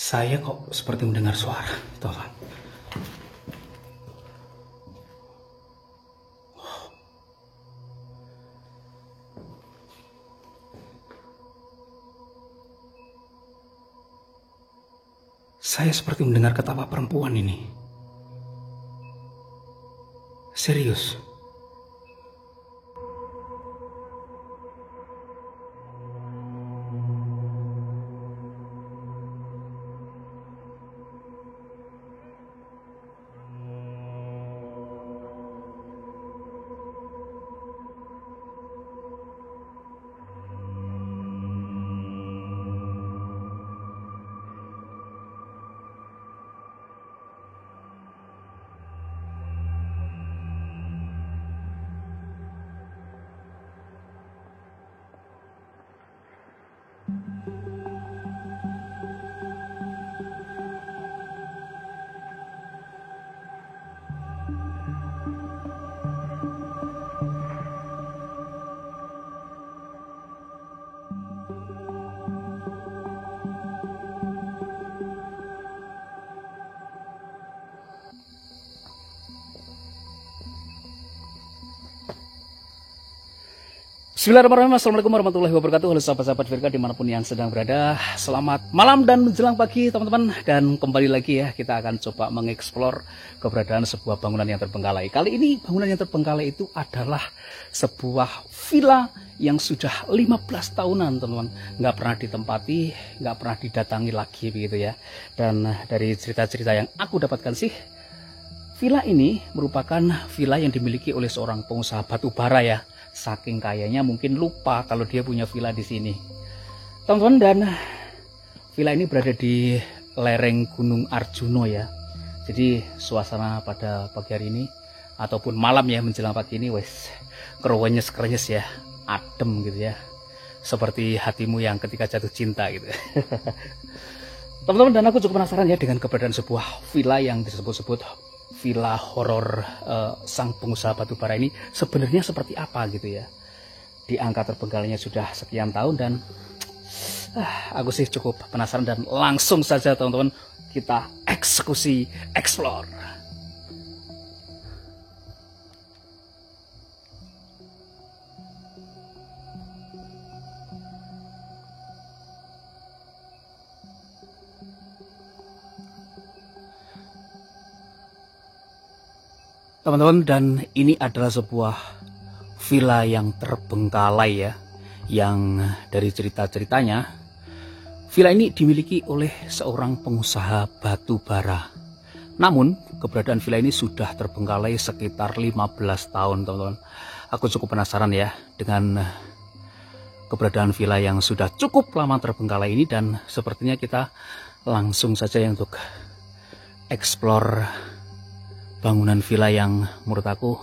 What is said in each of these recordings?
Saya kok seperti mendengar suara. Tolong. Saya seperti mendengar ketawa perempuan ini. Serius. Bismillahirrahmanirrahim. Assalamualaikum warahmatullahi wabarakatuh. Halo sahabat-sahabat Virka dimanapun yang sedang berada. Selamat malam dan menjelang pagi teman-teman. Dan kembali lagi ya, kita akan coba mengeksplor keberadaan sebuah bangunan yang terbengkalai. Kali ini bangunan yang terbengkalai itu adalah sebuah villa yang sudah 15 tahunan teman-teman. Nggak pernah ditempati, nggak pernah didatangi lagi begitu ya. Dan dari cerita-cerita yang aku dapatkan sih, villa ini merupakan villa yang dimiliki oleh seorang pengusaha batu bara ya. Saking kayanya mungkin lupa kalau dia punya villa di sini, teman-teman. Dan villa ini berada di lereng Gunung Arjuno ya. Jadi suasana pada pagi hari ini ataupun malam ya menjelang pagi ini wes kerenyes ya, adem gitu ya. Seperti hatimu yang ketika jatuh cinta gitu. Teman-teman, dan aku cukup penasaran ya dengan keberadaan sebuah villa yang disebut-sebut villa horor sang pengusaha batu bara ini sebenarnya seperti apa gitu ya. Di angka terbengkalainya sudah sekian tahun dan aku sih cukup penasaran, dan langsung saja teman-teman kita eksekusi explore. Teman-teman, dan ini adalah sebuah villa yang terbengkalai ya. Yang dari cerita-ceritanya, villa ini dimiliki oleh seorang pengusaha batu bara. Namun, keberadaan villa ini sudah terbengkalai sekitar 15 tahun, teman-teman. Aku cukup penasaran ya dengan keberadaan villa yang sudah cukup lama terbengkalai ini, dan sepertinya kita langsung saja ya untuk explore bangunan villa yang menurut aku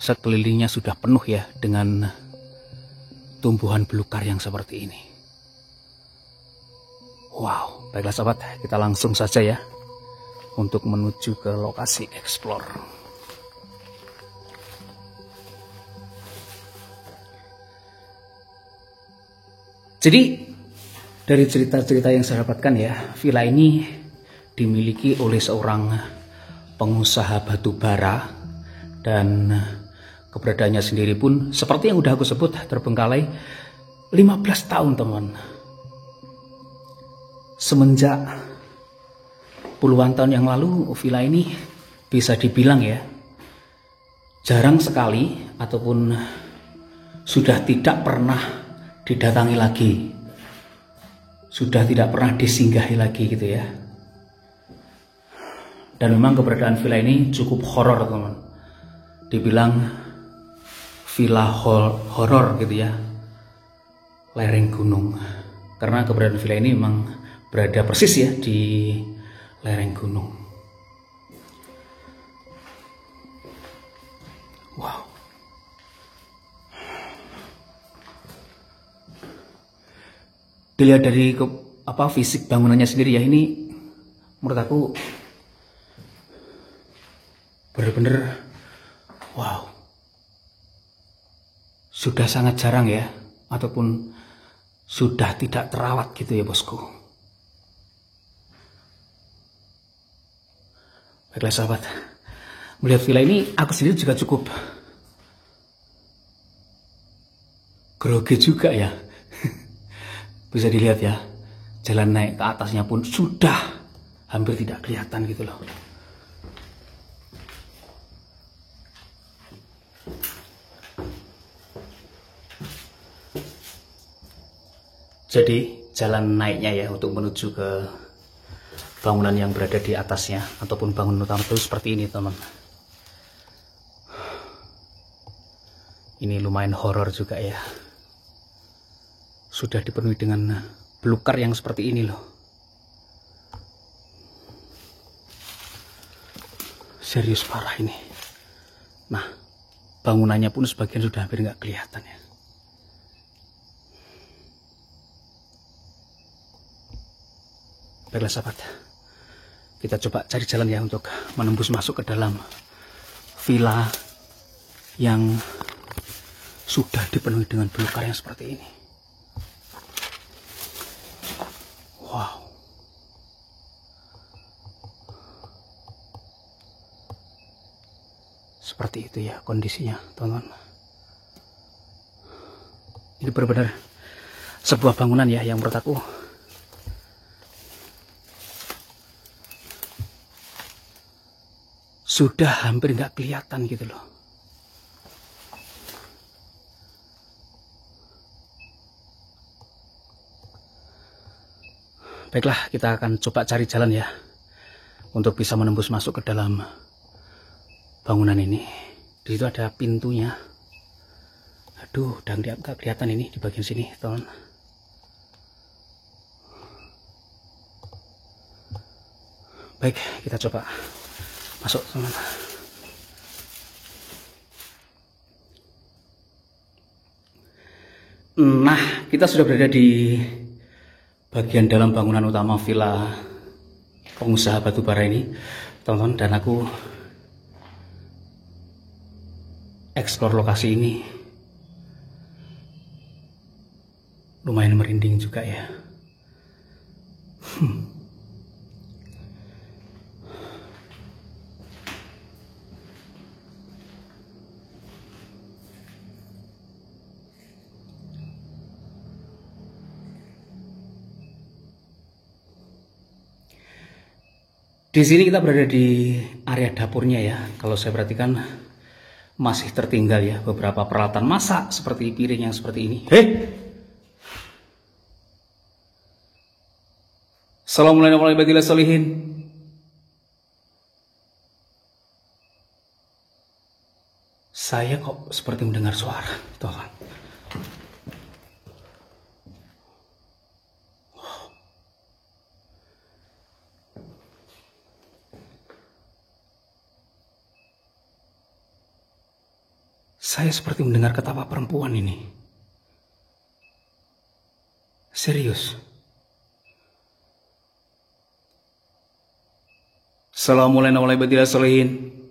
sekelilingnya sudah penuh ya dengan tumbuhan belukar yang seperti ini. Wow, baiklah sahabat, kita langsung saja ya untuk menuju ke lokasi explore. Jadi dari cerita-cerita yang saya dapatkan ya, villa ini dimiliki oleh seorang pengusaha batu bara, dan keberadaannya sendiri pun seperti yang udah aku sebut terbengkalai 15 tahun teman. Semenjak puluhan tahun yang lalu villa ini bisa dibilang ya jarang sekali ataupun sudah tidak pernah didatangi lagi, sudah tidak pernah disinggahi lagi gitu ya. Dan memang keberadaan villa ini cukup horor teman. Dibilang villa horor gitu ya, lereng gunung. Karena keberadaan villa ini memang berada persis ya di lereng gunung. Wow. Dilihat dari fisik bangunannya sendiri ya, ini menurut aku bener-bener wow, sudah sangat jarang ya, ataupun sudah tidak terawat gitu ya bosku. Baiklah sahabat, melihat villa ini aku sendiri juga cukup grogi juga ya. Bisa dilihat ya, jalan naik ke atasnya pun sudah hampir tidak kelihatan gitu loh. Jadi jalan naiknya ya untuk menuju ke bangunan yang berada di atasnya ataupun bangunan utama itu seperti ini teman. Ini lumayan horor juga ya. Sudah dipenuhi dengan belukar yang seperti ini loh. Serius parah ini. Nah, bangunannya pun sebagian sudah hampir nggak kelihatan ya. Baiklah sahabat, kita coba cari jalan ya untuk menembus masuk ke dalam villa yang sudah dipenuhi dengan belukar yang seperti ini. Wow. Seperti itu ya kondisinya, teman-teman. Ini benar-benar sebuah bangunan ya yang menurut aku sudah hampir nggak kelihatan gitu loh. Baiklah, kita akan coba cari jalan ya untuk bisa menembus masuk ke dalam bangunan ini. Di situ ada pintunya. Aduh, udah nggak kelihatan ini di bagian sini, teman. Baik, kita coba masuk, teman. Nah, kita sudah berada di bagian dalam bangunan utama villa pengusaha batubara ini, teman-teman, dan aku eksplor lokasi ini lumayan merinding juga ya. Di sini kita berada di area dapurnya ya. Kalau saya perhatikan masih tertinggal ya beberapa peralatan masak seperti piring yang seperti ini. Assalamualaikum warahmatullahi wabarakatuh. Saya kok seperti mendengar suara, Tuhan. Saya seperti mendengar ketawa perempuan ini. Serius. Assalamualaikum warahmatullahi wabarakatuh.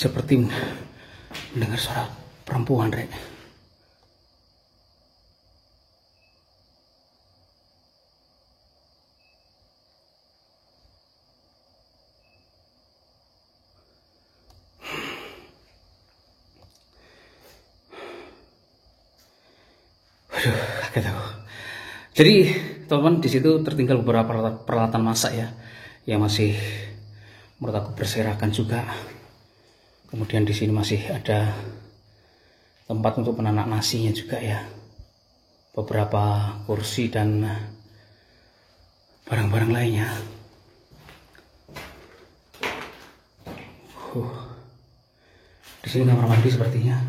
Seperti mendengar suara perempuan, Rek. Waduh, kaget aku. Jadi, teman-teman, di situ tertinggal beberapa peralatan masak ya, yang masih menurut aku berserakan juga. Kemudian di sini masih ada tempat untuk menanak nasinya juga ya. Beberapa kursi dan barang-barang lainnya. Di sini kamar mandi sepertinya,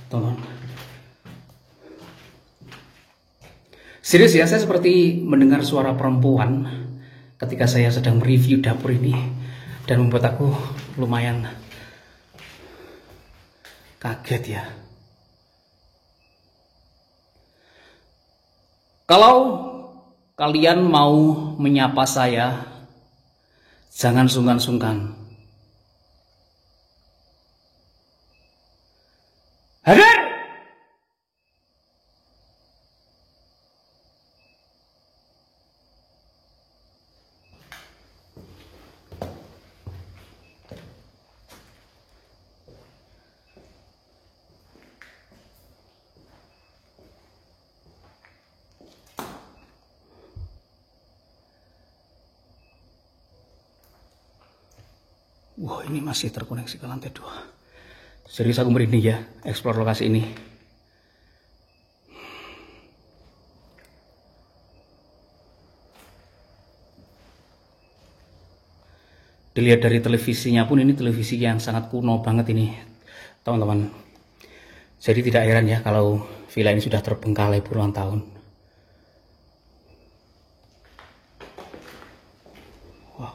teman-teman. Serius ya, saya seperti mendengar suara perempuan ketika saya sedang mereview dapur ini dan membuat aku lumayan kaget ya. Kalau kalian mau menyapa saya Jangan sungkan-sungkan. Hadir! Wah, ini masih terkoneksi ke lantai 2. Serius aku merinding ya, eksplor lokasi ini. Dilihat dari televisinya pun ini televisi yang sangat kuno banget ini, teman-teman. Jadi tidak heran ya kalau villa ini sudah terbengkalai puluhan tahun. Wow.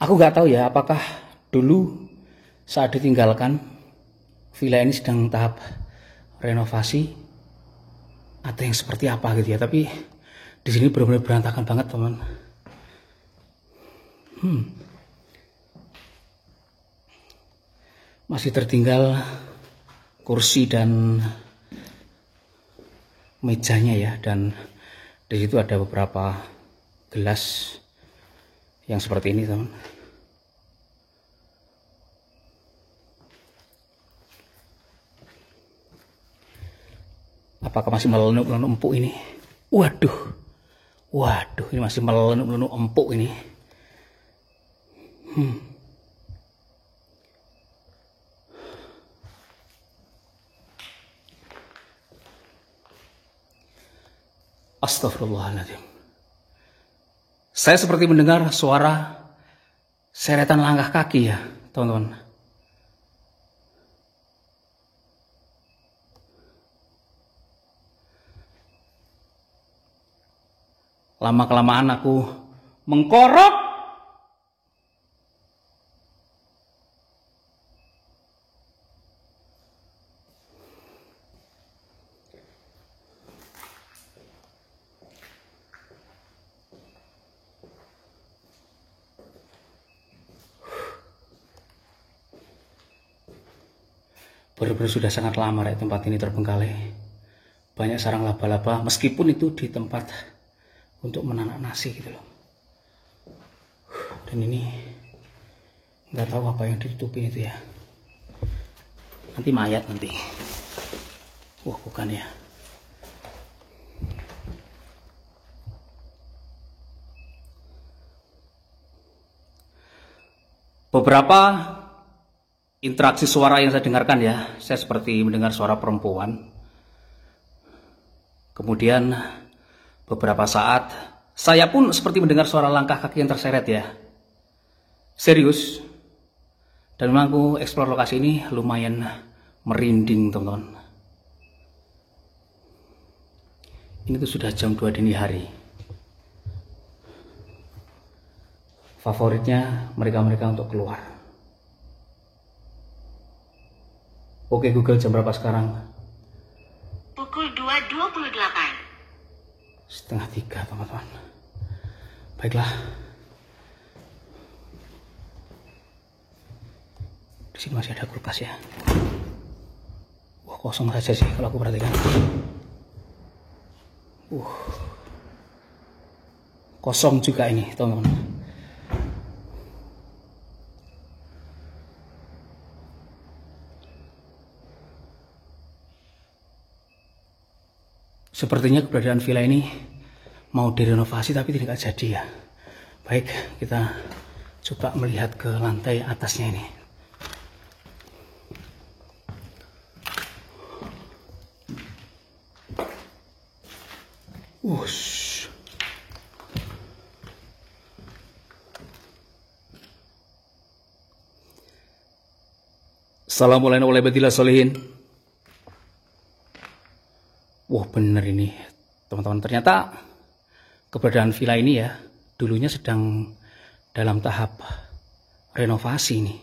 Aku nggak tahu ya apakah dulu saat ditinggalkan villa ini sedang tahap renovasi atau yang seperti apa gitu ya. Tapi di sini benar-benar berantakan banget, teman. Masih tertinggal kursi dan mejanya ya, dan di situ ada beberapa gelas yang seperti ini, teman. Apakah masih melenuk-lenuk empuk ini? Waduh, ini masih melenuk-lenuk empuk ini. Astagfirullahaladzim. Saya seperti mendengar suara seretan langkah kaki ya, teman-teman. Lama-kelamaan aku mengkorok. Benar-benar sudah sangat lama ya tempat ini terbengkalai. Banyak sarang laba-laba, meskipun itu di tempat untuk menanak nasi gitu loh. Dan ini nggak tahu apa yang ditutupin itu ya. Nanti mayat nanti. Wah, bukan ya. Beberapa interaksi suara yang saya dengarkan ya, saya seperti mendengar suara perempuan. Kemudian beberapa saat saya pun seperti mendengar suara langkah kaki yang terseret ya. Serius. Dan memang aku eksplor lokasi ini lumayan merinding, teman-teman. Ini tuh sudah jam 2 dini hari. Favoritnya mereka-mereka untuk keluar. Oke Google, jam berapa sekarang? Pukul 2.28. Setengah 3, teman-teman. Baiklah. Di sini masih ada kulkas ya. Wah, kosong saja sih kalau aku perhatikan. Kosong juga ini, teman-teman. Sepertinya keberadaan villa ini mau direnovasi tapi tidak jadi ya. Baik, kita coba melihat ke lantai atasnya ini. Wush. Assalamualaikum warahmatullahi wabarakatuh. Wah, bener ini teman-teman, ternyata keberadaan villa ini ya dulunya sedang dalam tahap renovasi nih,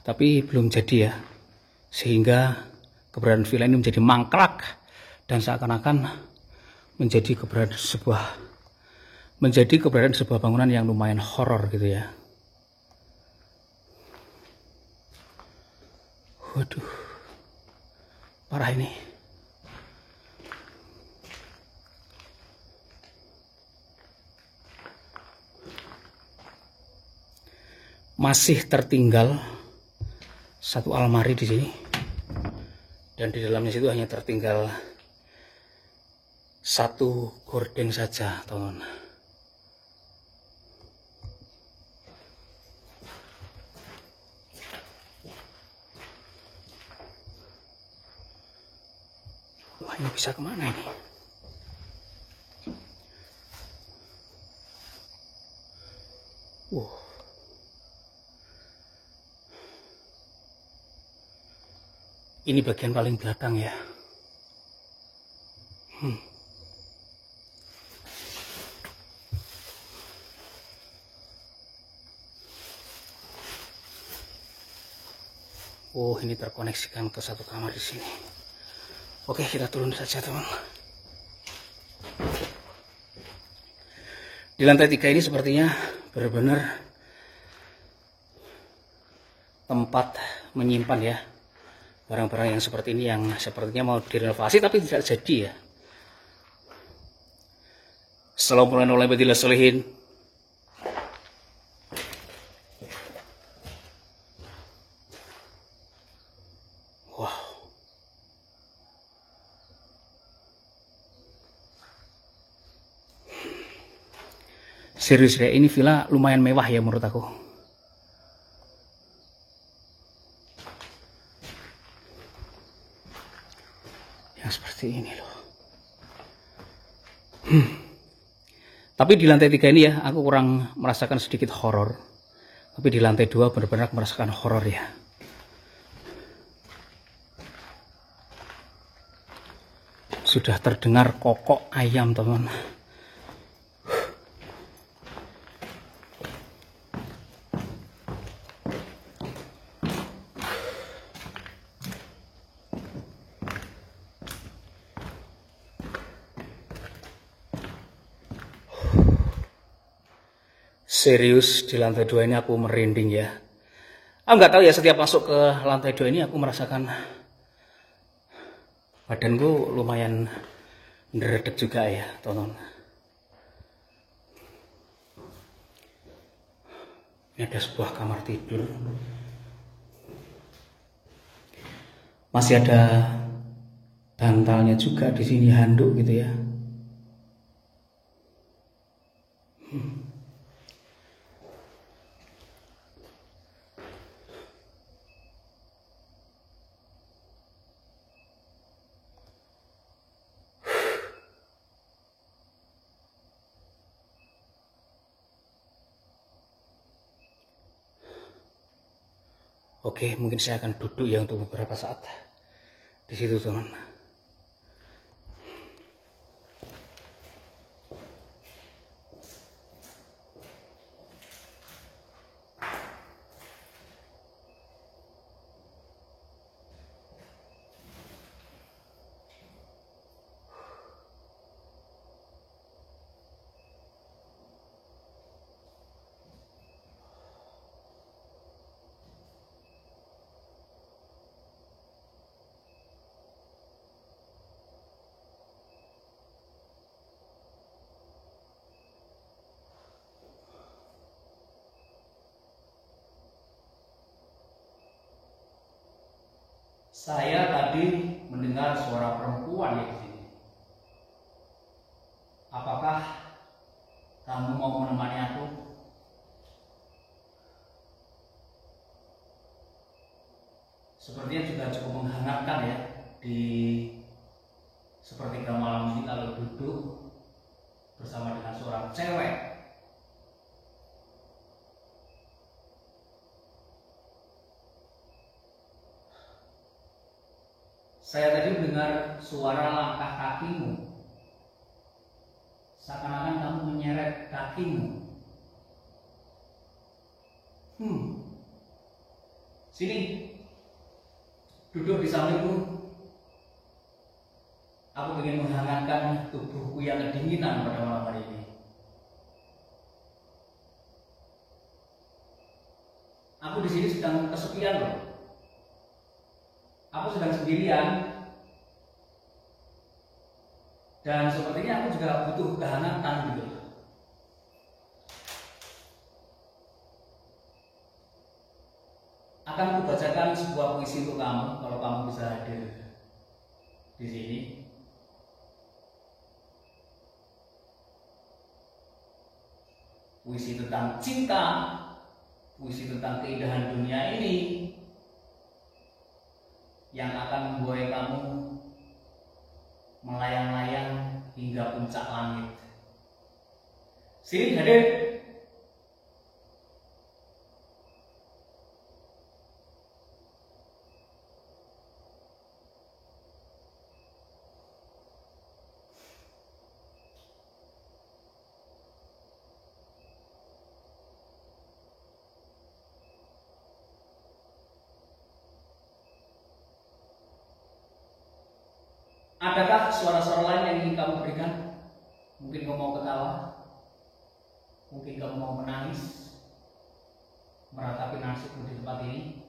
tapi belum jadi ya, sehingga keberadaan villa ini menjadi mangkrak dan seakan-akan menjadi keberadaan sebuah menjadi keberadaan sebuah bangunan yang lumayan horor gitu ya. Waduh, parah ini. Masih tertinggal satu almari di sini, dan di dalamnya situ hanya tertinggal satu gorden saja, teman. Wah, ini bisa kemana ini? Ini bagian paling belakang ya. Oh, ini terkoneksikan ke satu kamar di sini. Oke, kita turun saja, teman. Di lantai 3 ini sepertinya benar-benar tempat menyimpan ya barang-barang yang seperti ini, yang sepertinya mau direnovasi tapi tidak jadi ya. Assalamualaikum warahmatullahi wabarakatuh. Wow. Serius ya, ini villa lumayan mewah ya menurut aku. Seperti ini loh. Tapi di lantai 3 ini ya aku kurang merasakan sedikit horor. Tapi di lantai 2 benar-benar merasakan horor ya. Sudah terdengar kokok ayam, teman. Serius, di lantai 2 ini aku merinding ya. Aku nggak tahu ya, setiap masuk ke lantai 2 ini aku merasakan badanku lumayan ngeredek juga ya, teman-teman. Ini ada sebuah kamar tidur. Masih ada bantalnya juga di sini, handuk gitu ya. Oke, mungkin saya akan duduk ya untuk beberapa saat di situ, teman. Saya tadi mendengar suara perempuan ya di sini. Apakah kamu mau menemani aku? Sepertinya juga cukup menghangatkan ya di sepertiga malam ini kalau duduk bersama dengan seorang cewek. Saya tadi mendengar suara langkah kakimu. Seakan-akan kamu menyeret kakimu. Sini, duduk di sampingku. Aku ingin menghangatkan tubuhku yang kedinginan pada malam hari ini. Aku di sini sedang kesepian loh. Aku sedang sendirian. Dan sepertinya aku juga butuh kehangatan gitu. Akan kubacakan sebuah puisi untuk kamu kalau kamu bisa hadir di sini. Puisi tentang cinta, puisi tentang keindahan dunia ini yang akan membawa kamu melayang-layang hingga puncak langit. Sini hadir. Adakah suara-suara lain yang ingin kamu berikan? Mungkin kamu mau ketawa, mungkin kamu mau menangis, meratapi nasibmu di tempat ini,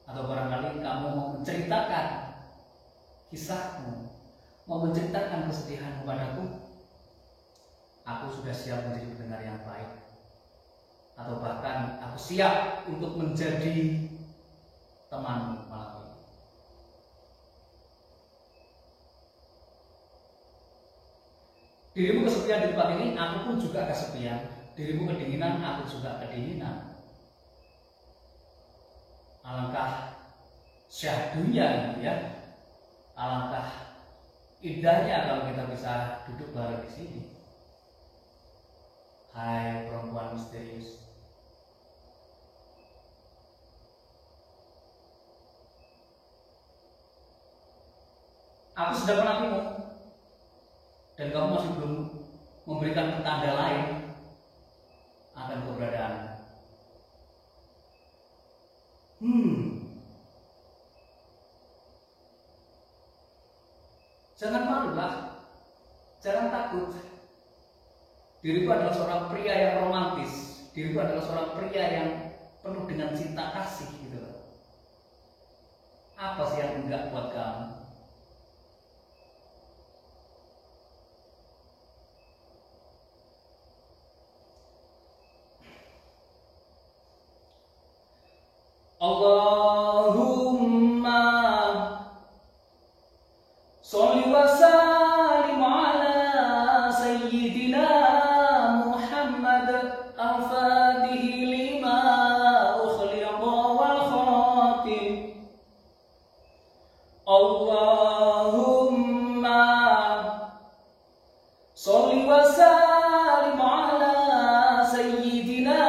atau barangkali kamu mau menceritakan kisahmu, mau menceritakan kesedihanmu padaku. Aku sudah siap menjadi pendengar yang baik, atau bahkan aku siap untuk menjadi temanmu malam ini. Dirimu kesepian di tempat ini, aku pun juga kesepian. Dirimu kedinginan, aku juga kedinginan. Alangkah syahdunya ya. Alangkah indahnya kalau kita bisa duduk bareng di sini. Hai perempuan misterius. Aku sudah menantimu, dan kamu masih belum memberikan petanda lain akan keberadaan. Jangan malulah, jangan takut. Diriku adalah seorang pria yang romantis. Diriku adalah seorang pria yang penuh dengan cinta kasih gitu. Apa sih yang enggak buat kamu? Allahumma sholli wa sallim ala sayyidina Muhammad al-Fatih lima ukhliqa wal khatim. Allahumma sholli wa sallim ala sayyidina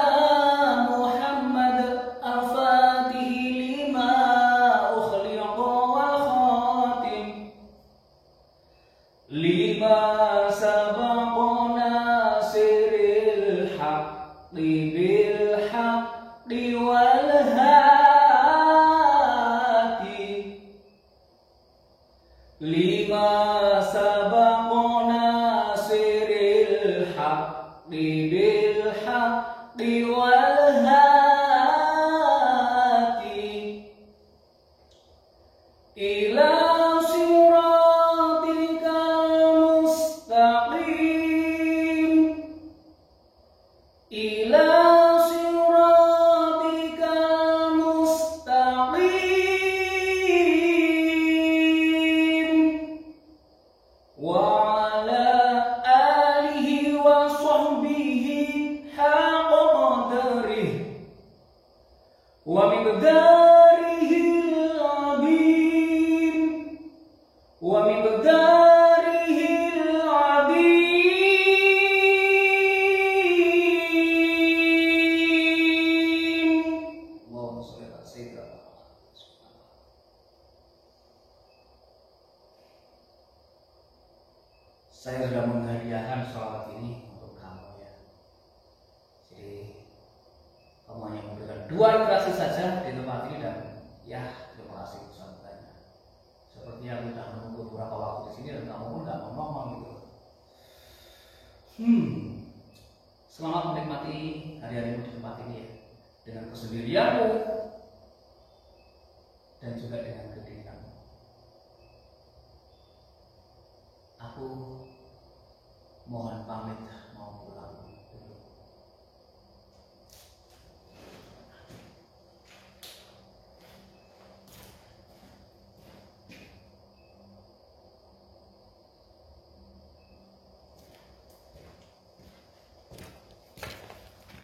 lima sabaqona siril haqqi bil haqqi wal hati. Lima sabaqona siril haqqi bil haqqi wal hati. Ila wa miqdarihil azim, wa miqdarihil azim. Allahumma sholli ala sayyidina Muhammad. Saya sudah menghadiahkan sholawat ini untuk kamu ya. Jadi kamu hanya memberikan 2 interaksi saja di tempat ini dan ya terima kasih sambutannya. Sepertinya aku sudah menunggu beberapa waktu di sini dan kamu pun nggak ngomong gitu. Selamat menikmati hari-harimu di tempat ini ya, dengan kesendirianmu dan juga dengan kedinginanmu. Aku mohon pamit.